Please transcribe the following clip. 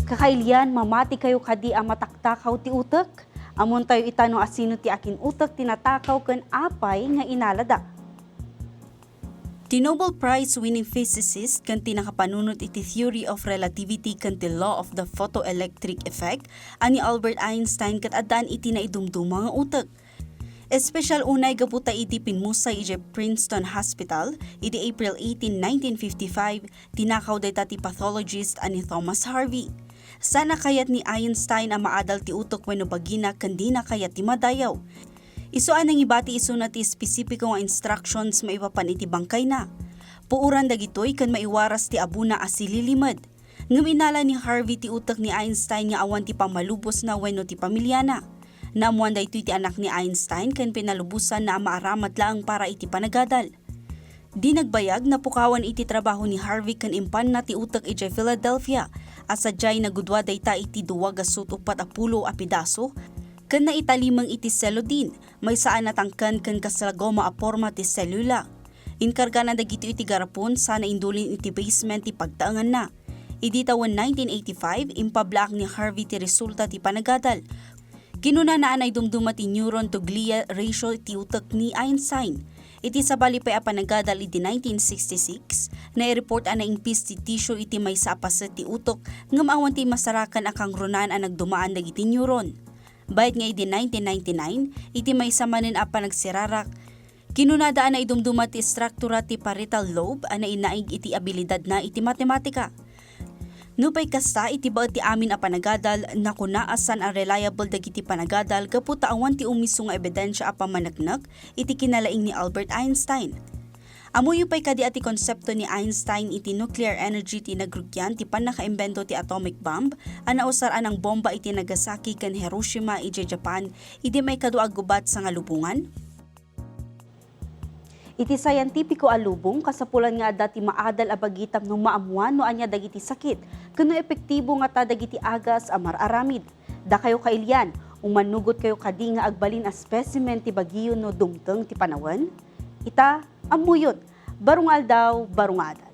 Kakailian, mamati kayo kadi ang mataktakaw ti utek. Amon tayo itano asino ti akin utek tinatakaw ken apay nga inalada. Ti Nobel Prize-winning physicist kan tinakapanunot iti theory of relativity kan ti law of the photoelectric effect ani Albert Einstein ket addaan iti naidumduma nga utek. Espesyal unay gaputa iti pinmusay iti Princeton Hospital iti April 18, 1955 tinakaw dayta ti pathologist ani Thomas Harvey. Sana kayat ni Einstein ang maadal ti utok wenno bagina kandi na kayat ti madayaw. Isuan ang ibati iso na ti spesipiko nga instructions maipapan iti bangkay na. Puuran dagitoy kan maiwaras ti abuna asililimad. Ngem inala ni Harvey ti utok ni Einstein nga awan ti pamalubos na wenno ti pamilya na. Namuan daytoy ti anak ni Einstein ken pinalubusan na maaramat laang para iti panagadal. Di nagbayag na pukawan iti trabaho ni Harvey ken impan na ti utek iti Philadelphia. Asadyay nagudwa dayta iti 2.40 a pidaso ken naitalimang iti selodin may saan natangken ken kasalagoma a porma ti selula. Inkarga na dagito iti garapon sana indulin iti basement ti pagtaangan na. Idi tawen 1985 impablaak ni Harvey ti resulta ti panagadal. Kinuna na anay dumduma ti neuron to glia ratio ti utek ni Einstein. Iti sabali pa'y apanagadal iti 1966 na i-report ana impis ti tissue iti may sapaset ti utok ngam awan ti masarakan akang runan ang nagdumaan dagiti neuron. Bayat nga iti 1999 iti may samanin apa nagsirarak. Kinunadaan na idumduma ti struktura ti parietal lobe ana inaig iti abilidad na iti matematika. Nupay kasta iti baet ti amin a panagadal na kunaasan ang reliable dagiti panagadal kaputa awan ti umiso nga ebidensya a pamanagnak iti kinalaing ni Albert Einstein. Amuyo pay kadi ati konsepto ni Einstein iti nuclear energy ti nagrugyan ti panakaimbento ti atomic bomb ana usaran ang bomba iti Nagasaki ken Hiroshima iti Japan iti may kaduag gubat sa nga lubungan. Iti sayantipiko a lubong kasapulan nga dati maadal a bagitam no maamuan no anya dagiti sakit kuno epektibo nga ta dagiti agas a mararamid. Da kayo kailyan, umanugot kayo kadi nga agbalin a specimen ti bagyo no dumteng ti panawen. Ita amuyot, barungal daw barungada.